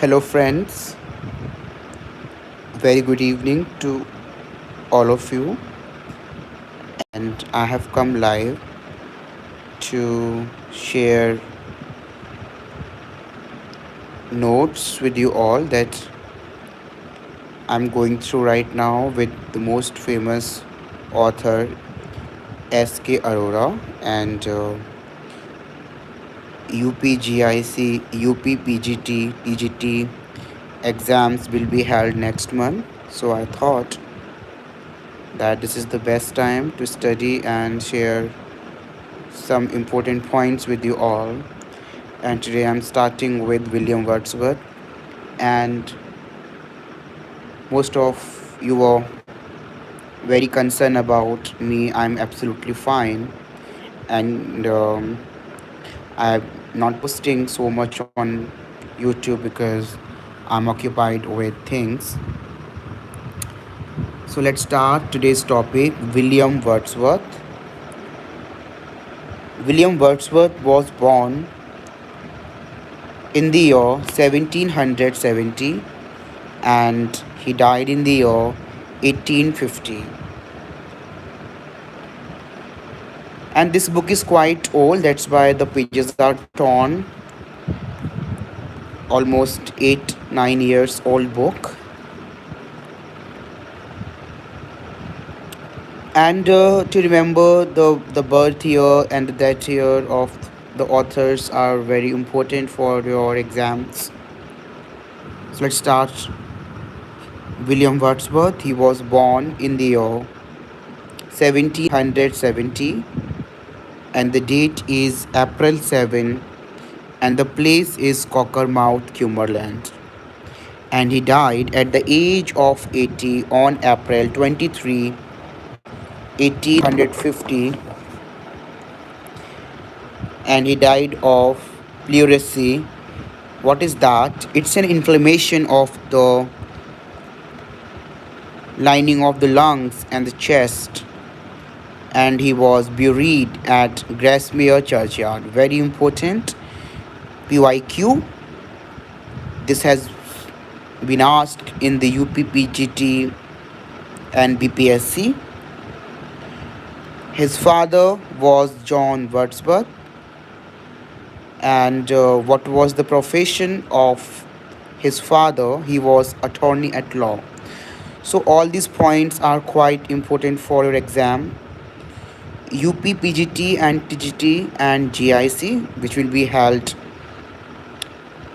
Hello, friends. Very good evening to all of you. And I have come live to share notes with you all that I'm going through right now with the most famous author S.K. Arora and UPGIC, UPPGT, TGT exams will be held next month. So I thought that this is the best time to study and share some important points with you all. And today I'm starting with William Wordsworth. And most of you are very concerned about me. I'm absolutely fine. And I'm not posting so much on YouTube because I'm occupied with things. So let's start today's topic. William Wordsworth. William Wordsworth was born in the year 1770 and he died in the year 1850. And this book is quite old, that's why the pages are torn. Almost 8-9 years old book. And to remember the birth year and the death year of the authors are very important for your exams. So let's start. William Wordsworth, he was born in the year 1770 and the date is April 7 and the place is Cockermouth, Cumberland. And he died at the age of 80 on April 23, 1850, and he died of pleurisy. What is that? It's an inflammation of the lining of the lungs and the chest, and he was buried at Grasmere Churchyard. Very important. PYQ. This has been asked in the UPPGT and BPSC. His father was John Wordsworth, and what was the profession of his father? He was attorney at law. So all these points are quite important for your exam. UPPGT and TGT and GIC, which will be held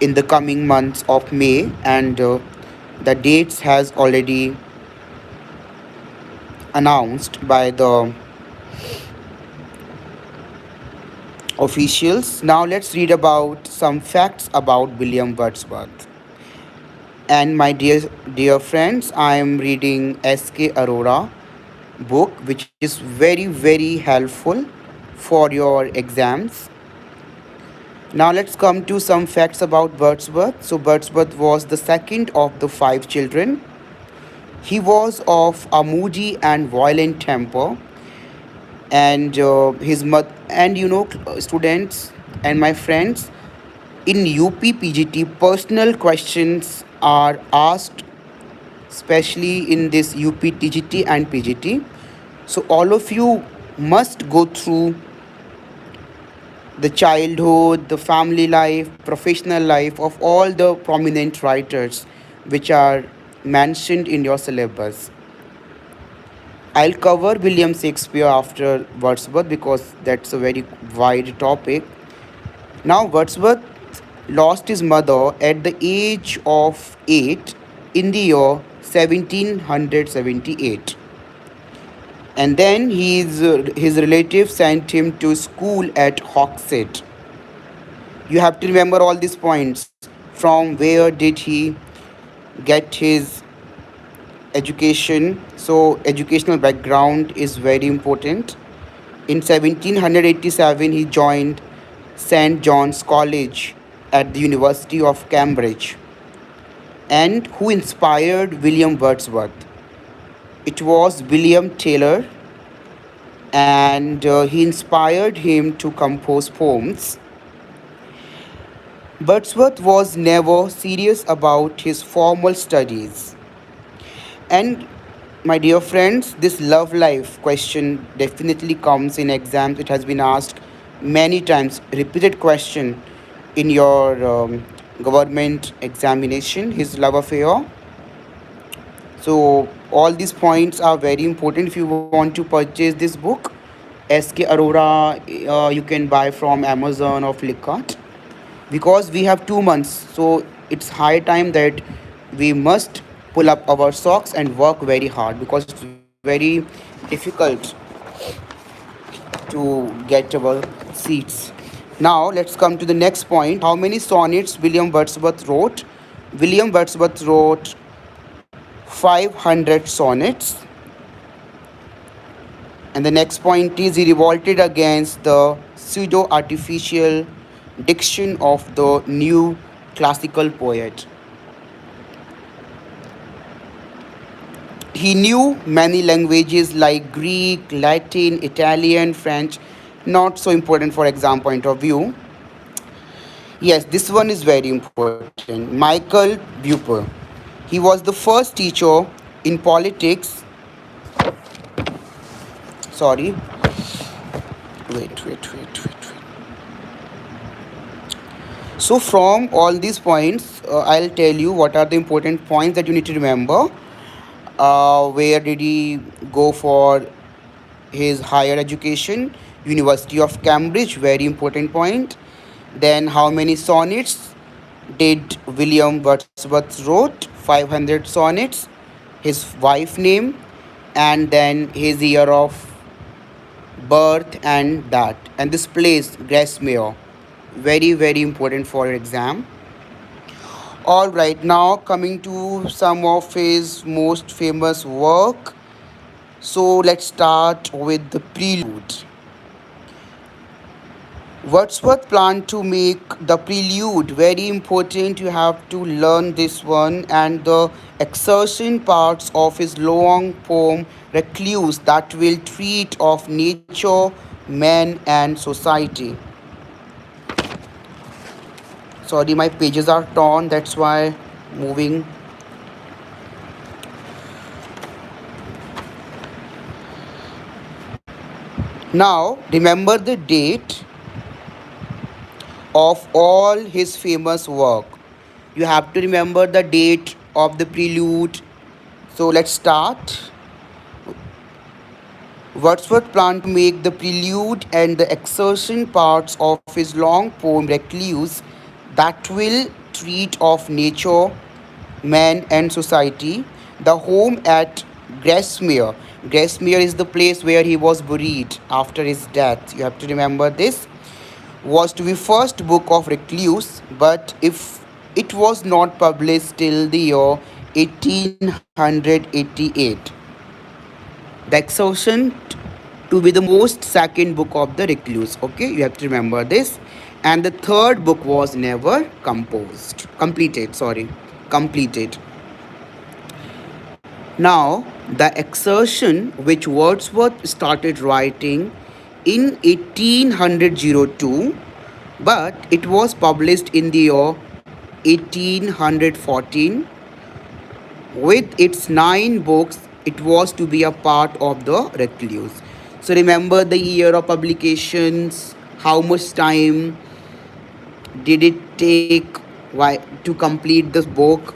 in the coming months of May, and the dates has already announced by the officials. Now let's read about some facts about William Wordsworth. And my dear friends, I am reading S.K. Arora book, which is very helpful for your exams. Now let's come to some facts about Wordsworth. So Wordsworth was the second of the 5 children. He was of a moody and violent temper, and his mother, and students and my friends, in UPPGT personal questions are asked, especially in this UPTGT and PGT. So all of you must go through the childhood, the family life, professional life of all the prominent writers which are mentioned in your syllabus. I'll cover William Shakespeare after Wordsworth because that's a very wide topic. Now, Wordsworth lost his mother at the age of 8 in the year 1778. And then his relatives sent him to school at Hogshead. You have to remember all these points. From where did he get his education? So educational background is very important. In 1787, he joined St. John's College at the University of Cambridge. And who inspired William Wordsworth? It was William Taylor, and he inspired him to compose poems. Wordsworth was never serious about his formal studies. And my dear friends, this love life question definitely comes in exams. It has been asked many times, repeated question in your government examination, his love affair. So all these points are very important if you want to purchase this book. SK Aurora, you can buy from Amazon or Flipkart because we have 2 months. So it's high time that we must pull up our socks and work very hard because it's very difficult to get our seats. Now let's come to the next point. How many sonnets William Wordsworth wrote? William Wordsworth wrote 500 sonnets. And the next point is he revolted against the pseudo artificial diction of the new classical poet. He knew many languages like Greek, Latin, Italian, French, not so important for exam point of view. Yes, this one is very important. Michael Buper. He was the first teacher in politics. Sorry. Wait. So, from all these points, I'll tell you what are the important points that you need to remember. Where did he go for his higher education? University of Cambridge, very important point. Then, how many sonnets did William Wordsworth wrote? 500 sonnets. His wife name, and then his year of birth and that. And this place, Grasmere, very important for your exam. All right, now coming to some of his most famous work. So let's start with the prelude. Wordsworth planned to make the prelude very important. You have to learn this one, and the exertion parts of his long poem Recluse that will treat of nature, man, and society. Sorry, my pages are torn. That's why moving. Now remember the date of all his famous work. You have to remember the date of the prelude. So let's start. Wordsworth planned to make the prelude and the exertion parts of his long poem Recluse that will treat of nature, man, and society. The home at Grasmere. Grasmere is the place where he was buried after his death. You have to remember this. Was to be first book of Recluse, but if it was not published till the year 1888. The exhaustion to be the most second book of the Recluse. Okay, you have to remember this. And the third book was never completed. Now, the exertion which Wordsworth started writing in 1802, but it was published in the year 1814. With its 9 books, it was to be a part of the Recluse. So remember the year of publications, how much time did it take to complete this book?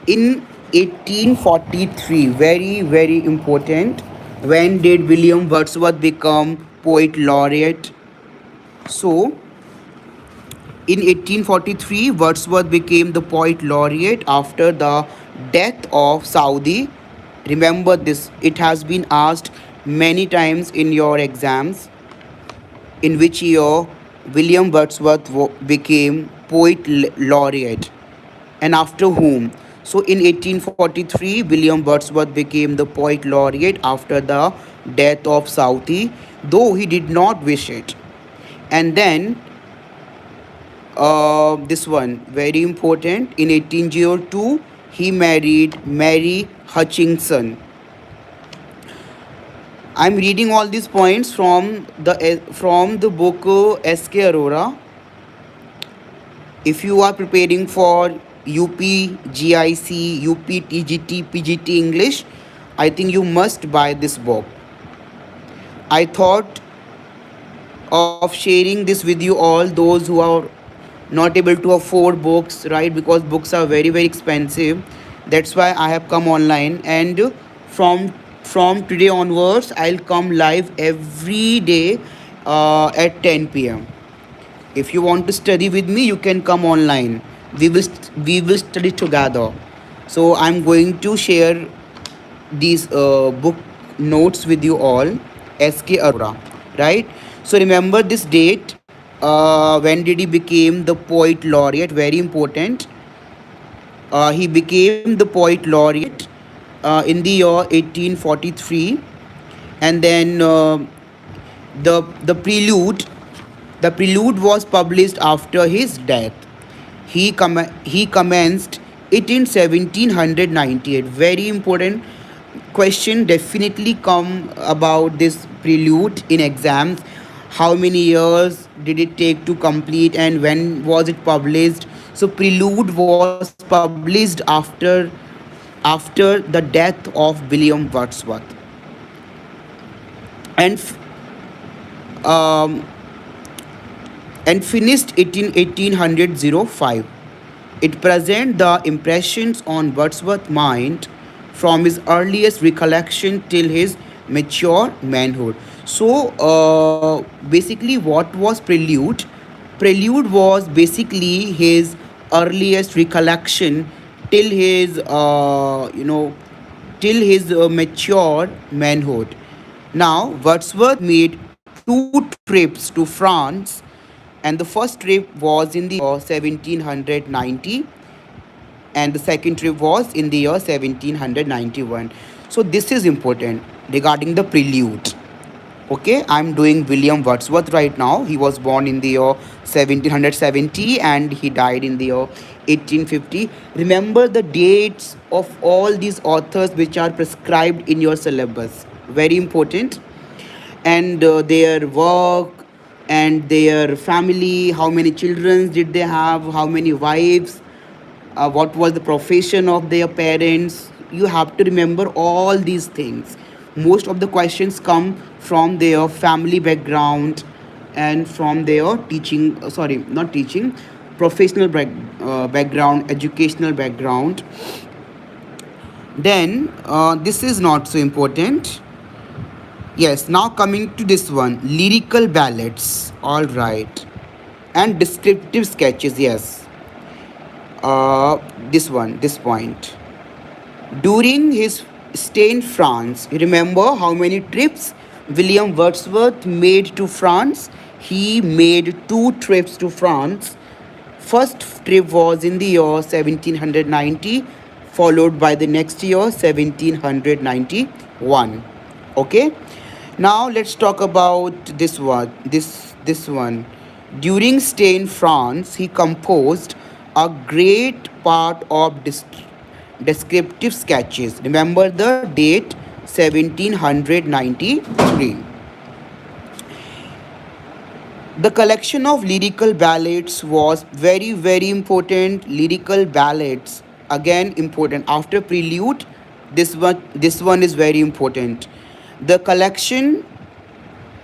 In 1843, very important. When did William Wordsworth become poet laureate? So in 1843, Wordsworth became the poet laureate after the death of Saudi. Remember this, it has been asked many times in your exams. In which year William Wordsworth became poet laureate and after whom? So in 1843, William Wordsworth became the poet laureate after the death of Southey, though he did not wish it. And then this one very important. In 1802, he married Mary Hutchinson. I'm reading all these points from the book S.K. Arora. If you are preparing for UP, GIC, UP, TGT, PGT English, I think you must buy this book. I thought of sharing this with you all, those who are not able to afford books, right? Because books are very, very expensive. That's why I have come online, and from from today onwards I'll come live every day at 10 p.m. If you want to study with me, you can come online. We will study together. So I'm going to share these book notes with you all. SK Arora, right? So remember this date. When did he became the poet laureate? Very important. He became the poet laureate in the year 1843, and then the prelude. The prelude was published after his death. He commenced it in 1798. Very important question definitely come about this prelude in exams. How many years did it take to complete, and when was it published? So prelude was published after the death of William Wordsworth, and um, and finished it in 1805. It presents the impressions on Wordsworth's mind from his earliest recollection till his mature manhood. So, basically, what was Prelude? Prelude was basically his earliest recollection till his, till his mature manhood. Now, Wordsworth made two trips to France, and the first trip was in the year 1790, and the second trip was in the year 1791. So this is important regarding the prelude. Okay, I'm doing William Wordsworth right now. He was born in the year 1770 and he died in the year 1850. Remember the dates of all these authors which are prescribed in your syllabus. Very important. And their work and their family, how many children did they have, how many wives, what was the profession of their parents. You have to remember all these things. Most of the questions come from their family background and from their teaching, sorry, not teaching, professional background, educational background. Then this is not so important. Yes, now coming to this one, lyrical ballads. All right, and descriptive sketches. Yes, this one, this point. During his stay in France, you remember how many trips William Wordsworth made to France? He made two trips to France. First trip was in the year 1790, followed by the next year 1791. Okay. Now let's talk about this one. This one. During stay in France, he composed a great part of descriptive sketches. Remember the date 1793. The collection of lyrical ballads was very, very important. Lyrical ballads, again important. After prelude, this one is very important. The collection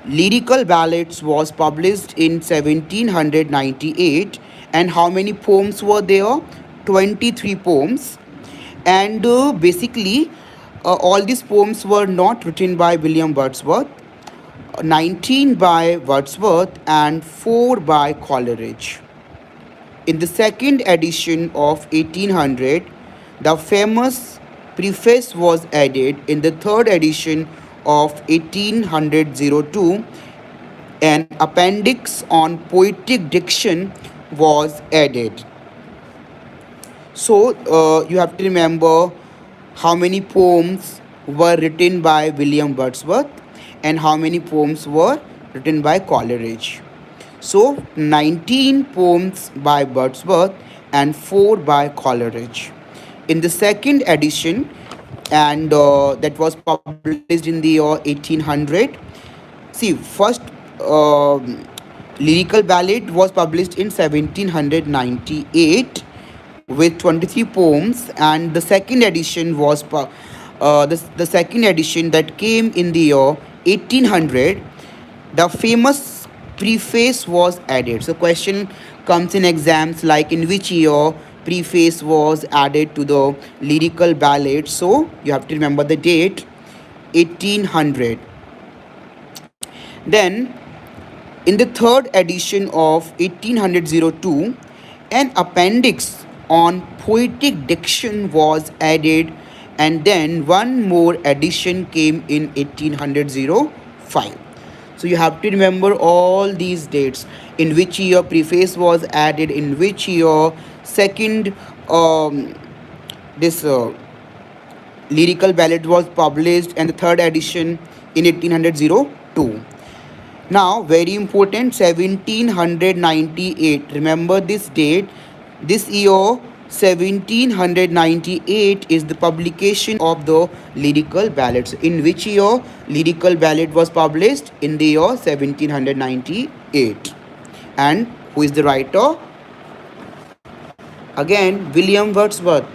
lyrical ballads was published in 1798, and how many poems were there? 23 poems. And basically, all these poems were not written by William Wordsworth. 19 by Wordsworth and 4 by Coleridge. In the second edition of 1800, the famous preface was added. In the third edition of 1802, an appendix on poetic diction was added. So you have to remember how many poems were written by William Wordsworth and how many poems were written by Coleridge. So 19 poems by Wordsworth and 4 by Coleridge. In the second edition, and that was published in the year 1800. See, first Lyrical Ballad was published in 1798 with 23 poems, and the second edition the second edition that came in the year 1800. The famous preface was added. So question comes in exams like in which year preface was added to the lyrical ballad. So you have to remember the date, 1800. Then in the third edition of 1802, an appendix on poetic diction was added, and then one more edition came in 1805. So you have to remember all these dates, in which year preface was added, in which year second this lyrical ballad was published, and the third edition in 1802. Now, very important, 1798. Remember this date. This year, 1798 is the publication of the lyrical ballads. In which year lyrical ballad was published? In the year 1798. And who is the writer? Again, William Wordsworth.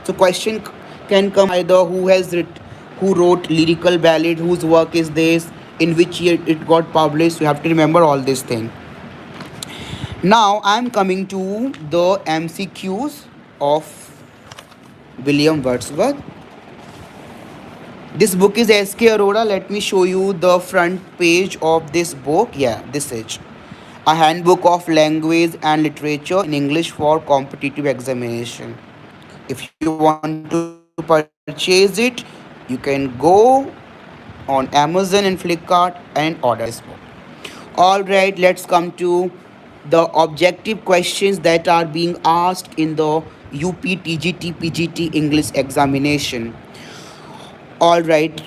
So question can come either who wrote lyrical ballad, whose work is this, in which year it got published. You have to remember all this thing. Now I'm coming to the MCQs of William Wordsworth. This book is S.K. Arora. Let me show you the front page of this book. Yeah, this is a handbook of language and literature in English for competitive examination. If you want to purchase it, you can go on Amazon and Flipkart and order this book. Alright, let's come to the objective questions that are being asked in the UP TGT PGT English examination. Alright,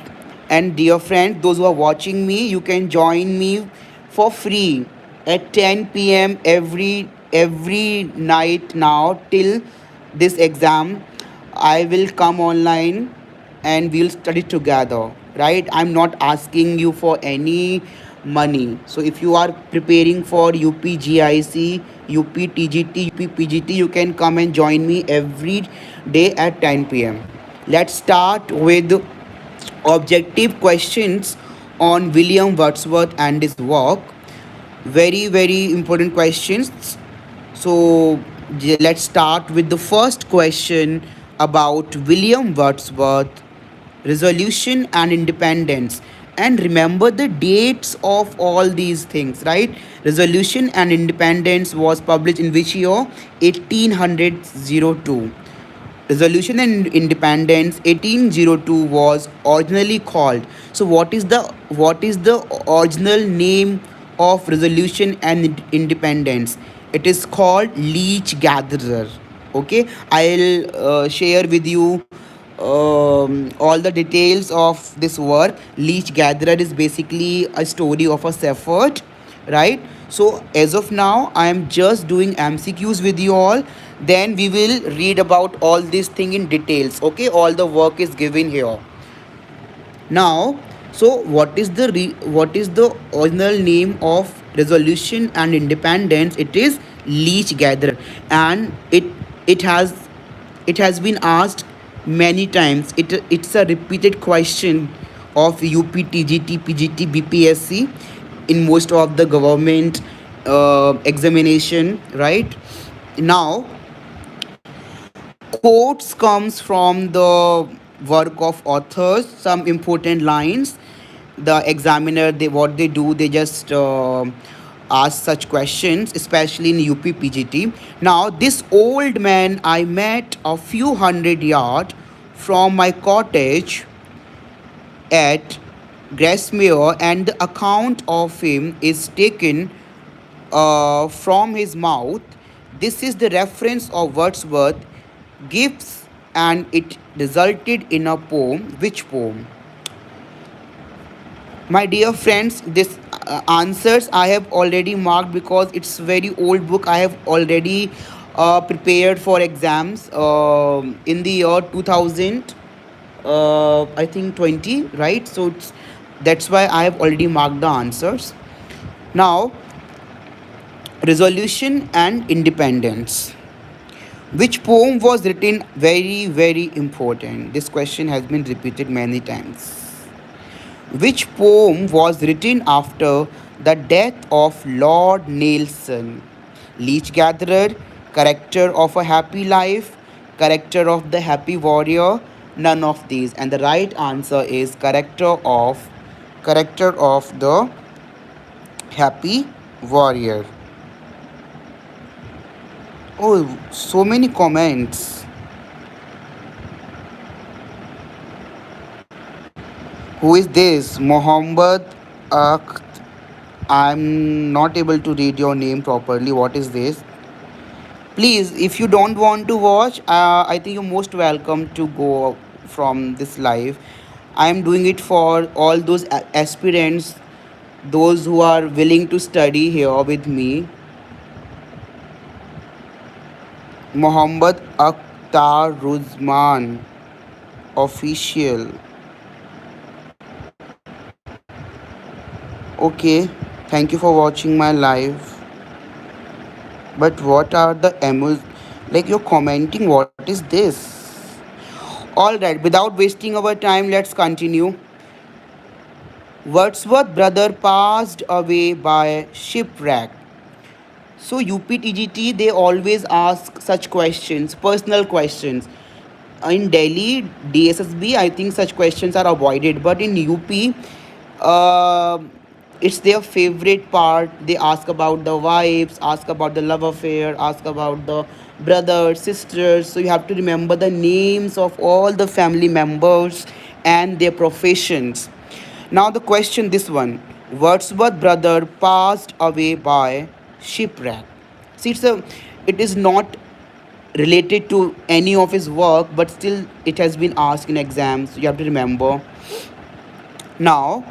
and dear friends, those who are watching me, you can join me for free at 10 p.m. every night now till this exam. I will come online and we'll study together, right? I'm not asking you for any money. So if you are preparing for UP GIC, UP TGT, UP PGT, you can come and join me every day at 10 p.m. Let's start with objective questions on William Wordsworth and his work. Very important questions. So let's start with the first question about William Wordsworth, resolution and independence. And remember the dates of all these things, right? Resolution and independence was published in which year? 1802. Resolution and Independence 1802 was originally called. So what is the original name of Resolution and Independence? It is called Leech Gatherer. Okay, I'll share with you all the details of this work. Leech Gatherer is basically a story of a shepherd, right? So as of now I am just doing MCQs with you all, then we will read about all this thing in details. Okay, all the work is given here. Now, so what is the original name of Resolution and Independence? It is Leech Gatherer, and it has been asked many times. It's a repeated question of UP TGT PGT BPSC in most of the government examination, right? Now quotes comes from the work of authors, some important lines. The examiner, they what they do, they just ask such questions, especially in UP PGT. Now this old man I met a few hundred yards from my cottage at Grasmere, and the account of him is taken from his mouth. This is the reference of Wordsworth gives, and it resulted in a poem. Which poem? My dear friends, this answers I have already marked because it's very old book. I have already prepared for exams in the year 2000, I think 20, right? So that's why I have already marked the answers. Now resolution and independence. Which poem was written? Very, very important. This question has been repeated many times. Which poem was written after the death of Lord Nelson? Leech Gatherer, Character of a Happy Life, Character of the Happy Warrior, none of these. And the right answer is Character of the Happy Warrior. Oh, so many comments. Who is this? Mohammed Akht. I'm not able to read your name properly. What is this? Please, if you don't want to watch, I think you're most welcome to go from this live. I'm doing it for all those aspirants, those who are willing to study here with me. Mohammed Akhtar Ruzman, official. Okay, thank you for watching my live. But what are the emos? Like you're commenting, what is this? Alright, without wasting our time, let's continue. Wordsworth brother passed away by shipwreck. So UPTGT they always ask such questions, personal questions. In Delhi, DSSB, I think such questions are avoided. But in UP, uh, it's their favorite part. They ask about the wives, ask about the love affair, ask about the brothers, sisters. So you have to remember the names of all the family members and their professions. Now the question, this one. Wordsworth brother passed away by shipwreck. See, it is not related to any of his work, but still it has been asked in exams. So you have to remember. Now,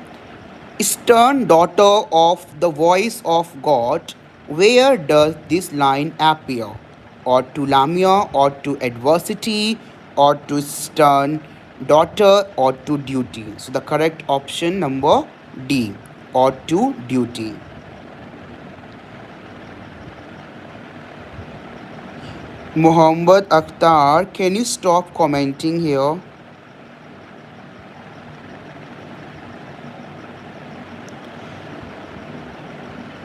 stern daughter of the voice of God, where does this line appear? Or to Lamia, or to adversity, or to stern daughter, or to duty? So the correct option number D, or to duty. Muhammad Akhtar, can you stop commenting here?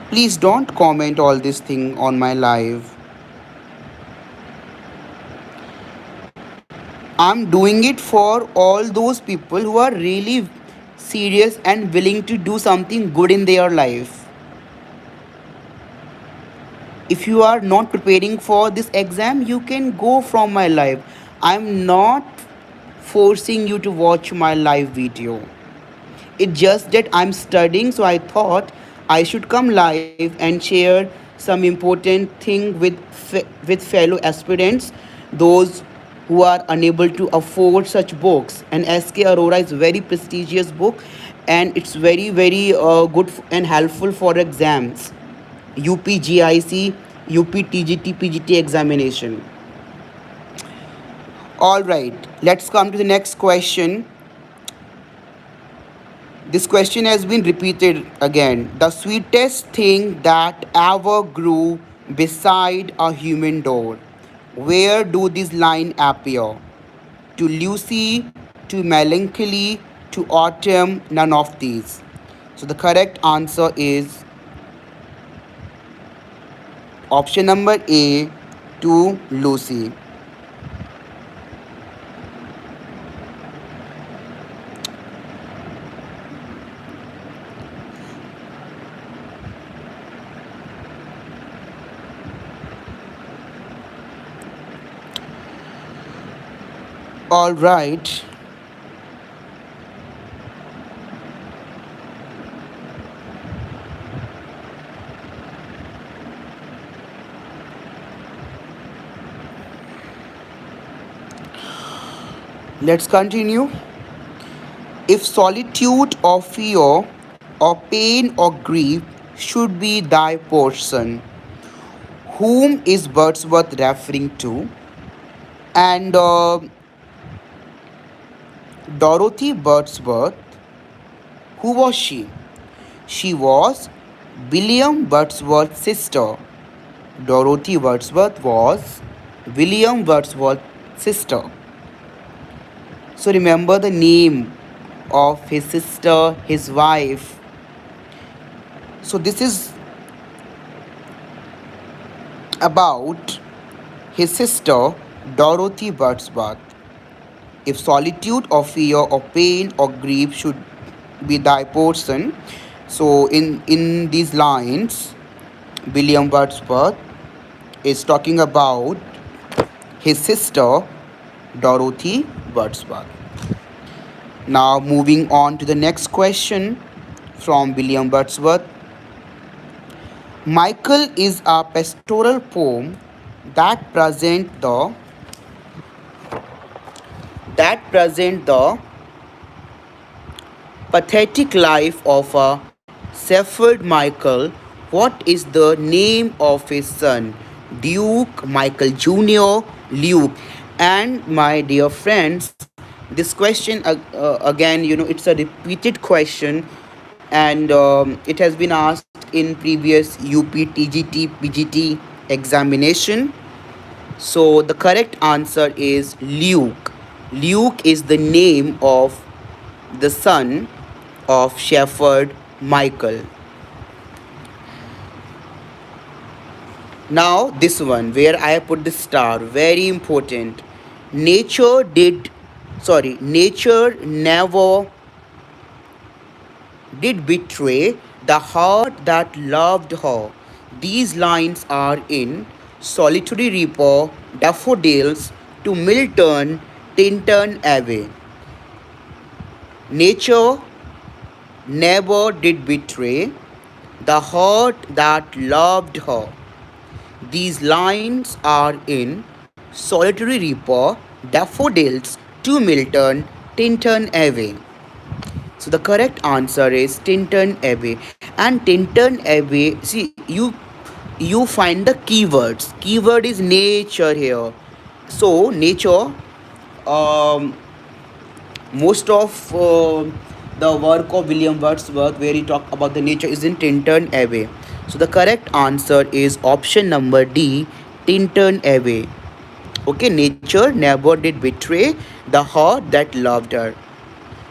Please don't comment all this thing on my live. I'm doing it for all those people who are really serious and willing to do something good in their life. If you are not preparing for this exam, you can go from my live. I'm not forcing you to watch my live video. It's just that I'm studying, so I thought I should come live and share some important thing with fellow aspirants, those who are unable to afford such books. And SK Aurora is very prestigious book, and it's very very good and helpful for exams. UPGIC, UPTGT, PGT examination. All right, let's come to the next question. This question has been repeated again. The sweetest thing that ever grew beside a human door. Where do these lines appear? To Lucy, to melancholy, to autumn, none of these. So the correct answer is option number A, to Lucy. All right. Let's continue. If solitude or fear or pain or grief should be thy portion, whom is Wordsworth referring to? And Dorothy Wordsworth, who was she? She was William Wordsworth's sister. Dorothy Wordsworth was William Wordsworth's sister. So remember the name of his sister, his wife. So this is about his sister Dorothy Wordsworth. If solitude or fear or pain or grief should be thy portion, so in these lines, William Wordsworth is talking about his sister Dorothy Wordsworth. Now moving on to the next question from William Wordsworth. Michael is a pastoral poem that present the pathetic life of a shepherd Michael. What is the name of his son? Duke, Michael Jr., Luke. And my dear friends, this question again, it's a repeated question, and it has been asked in previous UP, TGT, PGT examination. So the correct answer is Luke. Luke is the name of the son of shepherd Michael. Now this one where I put the star, very important. Nature never did betray the heart that loved her. These lines are in Solitary Reaper, Daffodils to Milton, Tinton Abbey. Nature never did betray the heart that loved her. These lines are in Solitary Reaper, Daffodils to Milton, Tinton Abbey. So the correct answer is Tinton Abbey. And Tinton Abbey, see, you find the keywords. Keyword is nature here. So nature, um, most of the work of William Wordsworth, where he talk about the nature, is in Tinton Abbey. So the correct answer is option number D, Tinton Abbey. Okay, nature never did betray the heart that loved her.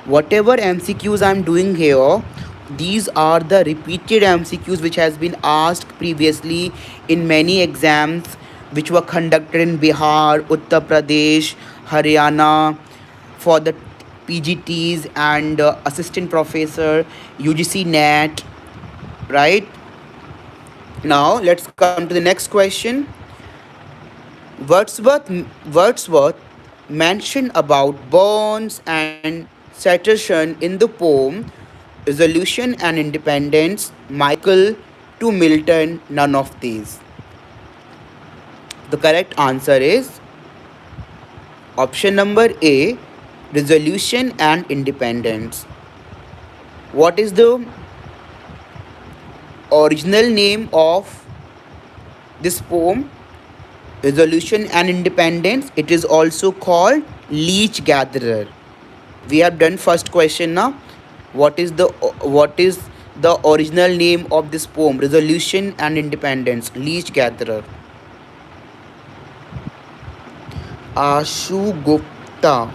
Whatever MCQs I'm doing here, these are the repeated MCQs which has been asked previously in many exams which were conducted in Bihar, Uttar Pradesh, Haryana for the PGTs and assistant professor, UGC NET, right? Now let's come to the next question. Wordsworth mentioned about Burns and Satterson in the poem Resolution and Independence, Michael to Milton, none of these. The correct answer is option number A, Resolution and Independence. What is the original name of this poem? Resolution and Independence. It is also called Leech Gatherer. We have done first question now. What is the original name of this poem? Resolution and Independence, Leech Gatherer. Ashu Gupta.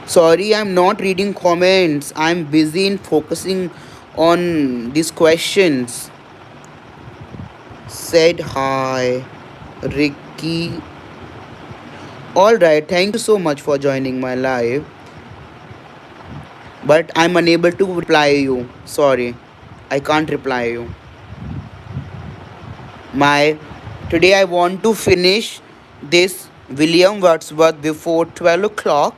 Sorry, I'm not reading comments. I'm busy in focusing on these questions. Said hi, Ricky. Alright, thank you so much for joining my live. But I'm unable to reply you. Sorry, I can't reply you. My Today I want to finish this William Wordsworth before 12 o'clock,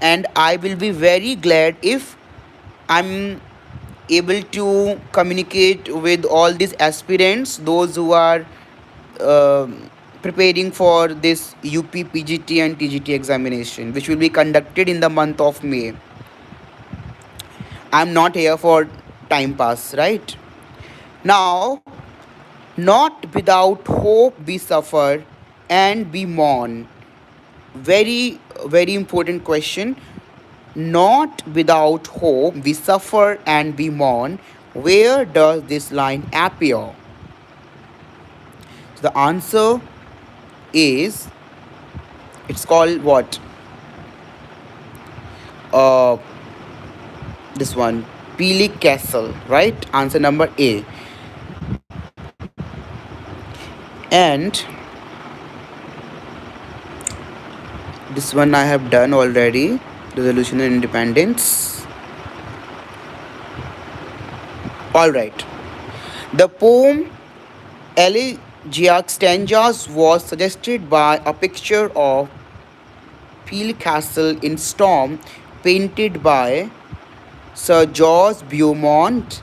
and I will be very glad if I'm able to communicate with all these aspirants, those who are uh, preparing for this UP, PGT and TGT examination, which will be conducted in the month of May. I'm not here for time pass, right? Now, not without hope we suffer and we mourn. Very, very important question. Not without hope we suffer and we mourn. Where does this line appear? So the answer is, it's called what? Uh, this one, Peely Castle, right? Answer number A. And this one I have done already. Resolution and independence. All right. The poem Elegiac Stanzas was suggested by a picture of Peel Castle in Storm painted by Sir George Beaumont,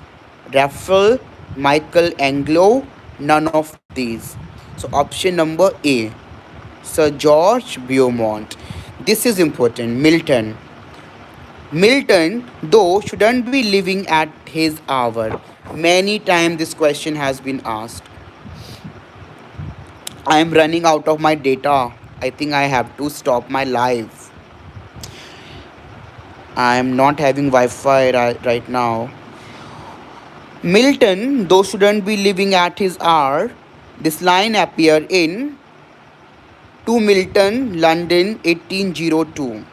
Raphael, Michelangelo, none of these. So option number A, Sir George Beaumont. This is important. Milton. Milton, though, shouldn't be living at his hour. Many times this question has been asked. I am running out of my data. I think I have to stop my live. I am not having Wi-Fi right now. Milton, though shouldn't be living at his hour, this line appeared in To Milton, London, 1802.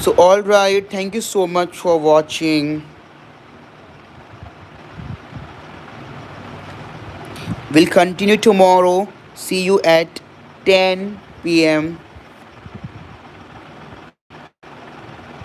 So, alright, thank you so much for watching. We'll continue tomorrow. See you at 10 p.m.